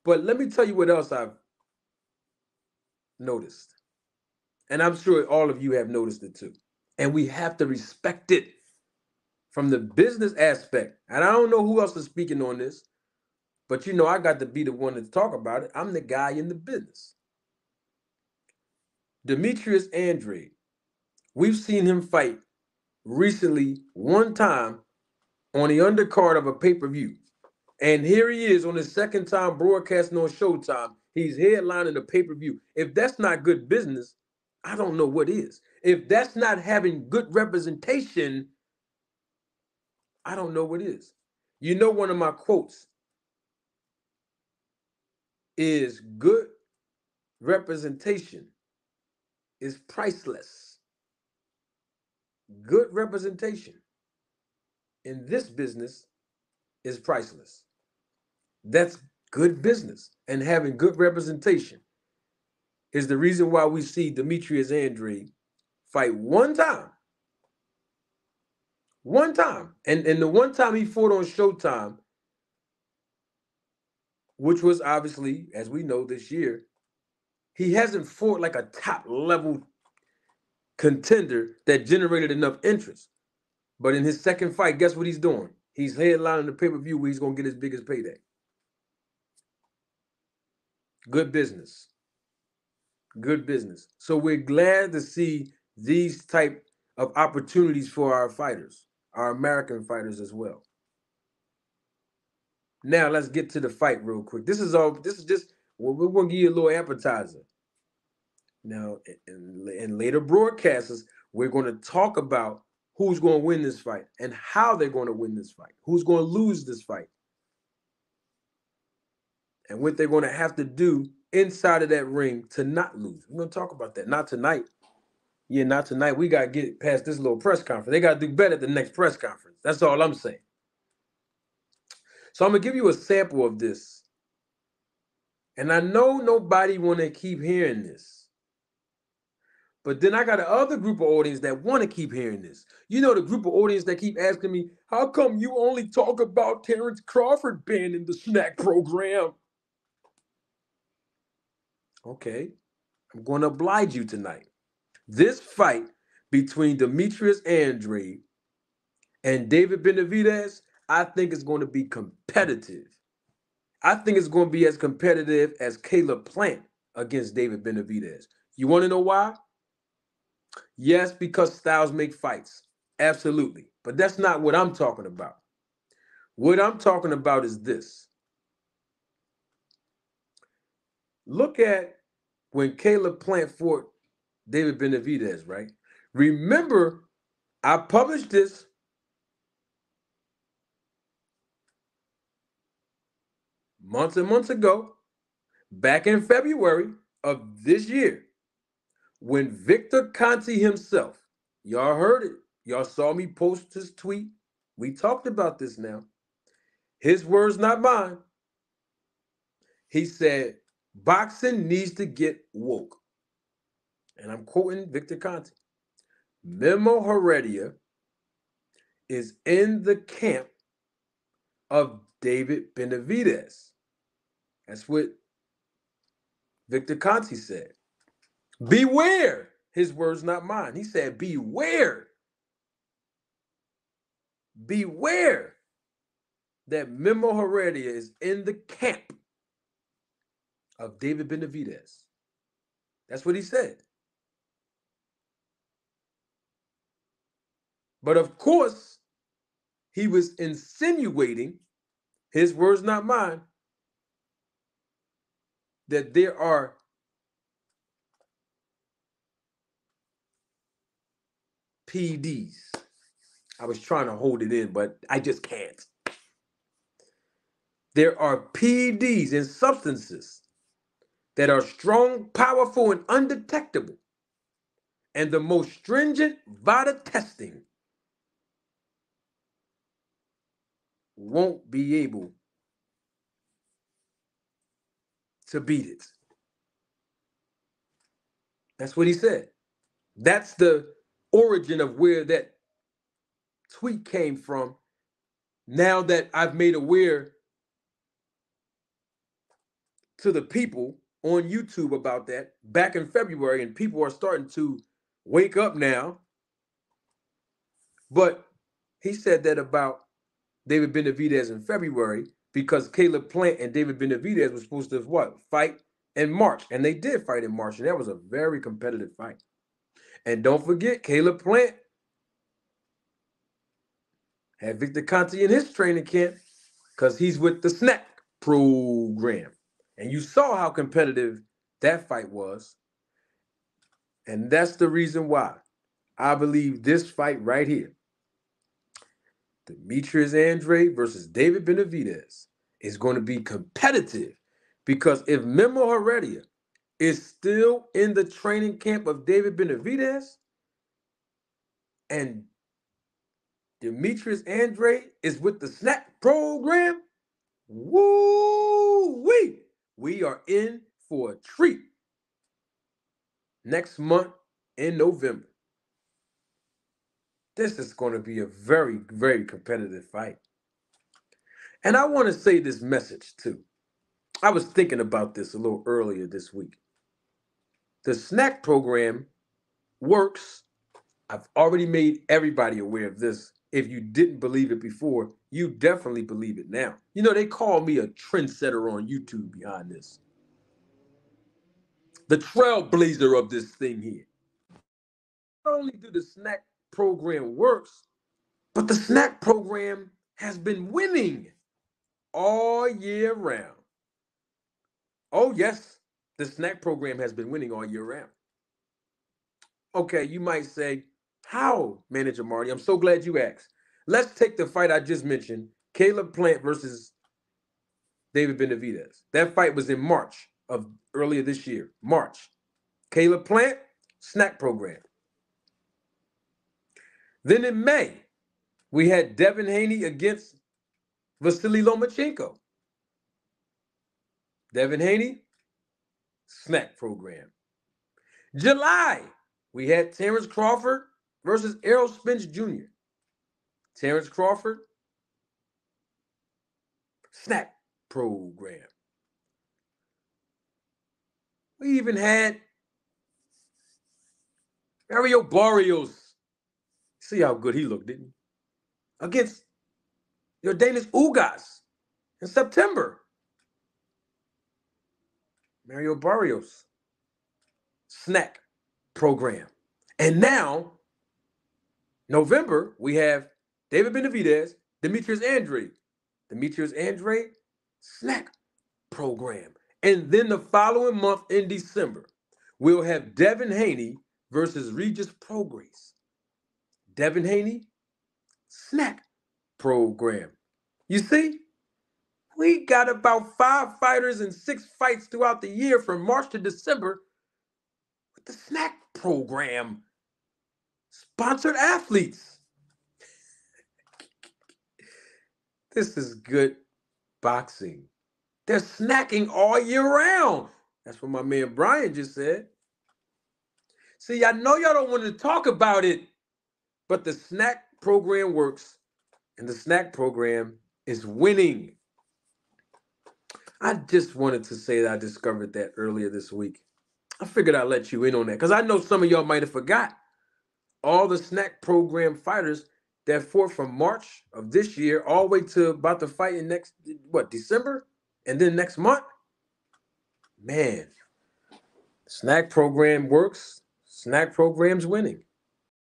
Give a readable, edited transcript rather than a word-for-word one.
But let me tell you what else I've noticed. And I'm sure all of you have noticed it too. And we have to respect it from the business aspect. And I don't know who else is speaking on this, but I got to be the one to talk about it. I'm the guy in the business. Demetrius Andrade. We've seen him fight recently one time on the undercard of a pay-per-view. And here he is on his second time broadcasting on Showtime. He's headlining the pay-per-view. If that's not good business, I don't know what is. If that's not having good representation, I don't know what is. One of my quotes is good representation is priceless. Good representation in this business is priceless. That's good business. And having good representation is the reason why we see Demetrius Andrade fight one time. One time. And the one time he fought on Showtime, which was obviously, as we know this year, he hasn't fought like a top level contender that generated enough interest. But in his second fight, guess what he's doing? He's headlining the pay-per-view where he's going to get his biggest payday. Good business. Good business. So we're glad to see these type of opportunities for our fighters, our American fighters as well. Now let's get to the fight real quick. This is just, we're going to give you a little appetizer. Now, in later broadcasts, we're going to talk about who's going to win this fight and how they're going to win this fight, who's going to lose this fight, and what they're going to have to do inside of that ring to not lose. We're going to talk about that. Not tonight. Yeah, not tonight. We got to get past this little press conference. They got to do better at the next press conference. That's all I'm saying. So I'm going to give you a sample of this. And I know nobody want to keep hearing this. But then I got another group of audience that want to keep hearing this. The group of audience that keep asking me, how come you only talk about Terrence Crawford being in the snack program? Okay, I'm going to oblige you tonight. This fight between Demetrius Andrade and David Benavidez, I think is going to be competitive. I think it's going to be as competitive as Caleb Plant against David Benavidez. You want to know why? Yes, because styles make fights. Absolutely. But that's not what I'm talking about. What I'm talking about is this. Look at when Caleb Plant fought David Benavidez, right? Remember, I published this months and months ago, back in February of this year, when Victor Conte himself, y'all heard it, y'all saw me post his tweet. We talked about this now. His words, not mine. He said, boxing needs to get woke. And I'm quoting Victor Conte. Memo Heredia is in the camp of David Benavidez. That's what Victor Conte said. Beware. His words, not mine. He said, beware. Beware that Memo Heredia is in the camp of David Benavidez. That's what he said. But of course, he was insinuating, his words, not mine, that there are PEDs. I was trying to hold it in, but I just can't. There are PEDs and substances that are strong, powerful, and undetectable. And the most stringent VADA testing won't be able to beat it. That's what he said. That's the origin of where that tweet came from. Now that I've made aware to the people on YouTube about that back in February, and people are starting to wake up now. But he said that about David Benavidez in February because Caleb Plant and David Benavidez were supposed to what? Fight in March. And they did fight in March, and that was a very competitive fight. And don't forget, Caleb Plant had Victor Conte in his training camp because he's with the snack program. And you saw how competitive that fight was. And that's the reason why I believe this fight right here, Demetrius Andrade versus David Benavidez, is going to be competitive because if Memo Heredia is still in the training camp of David Benavidez and Demetrius Andrade is with the snack program, woo-wee, we are in for a treat next month in November. This is going to be a very, very competitive fight. And I want to say this message too. I was thinking about this a little earlier this week. The snack program works. I've already made everybody aware of this. If you didn't believe it before, you definitely believe it now. You know, they call me a trendsetter on YouTube behind this. The trailblazer of this thing here. Not only do the snack program works, but the snack program has been winning all year round. Oh, yes, the snack program has been winning all year round. Okay, you might say, how, Manager Marty? I'm so glad you asked. Let's take the fight I just mentioned, Caleb Plant versus David Benavidez. That fight was in March of earlier this year. March. Caleb Plant, snack program. Then in May, we had Devin Haney against Vasily Lomachenko. Devin Haney, snack program. July, we had Terrence Crawford versus Errol Spence Jr. Terrence Crawford, snack program. We even had Mario Barrios. See how good he looked, didn't he? Against Yordenis Ugas in September. Mario Barrios, snack program. And now, November, we have David Benavidez, Demetrius Andrade. Demetrius Andrade, snack program. And then the following month in December, we'll have Devin Haney versus Regis Prograis. Devin Haney, snack program. You see, we got about 5 fighters and 6 fights throughout the year from March to December with the snack program. Sponsored athletes. This is good boxing. They're snacking all year round. That's what my man Brian just said. See, I know y'all don't want to talk about it, but the snack program works, and the snack program is winning. I just wanted to say that I discovered that earlier this week. I figured I'd let you in on that because I know some of y'all might have forgot. All the snack program fighters that fought from March of this year all the way to about to fight in next, December? And then next month? Man, snack program works. Snack program's winning.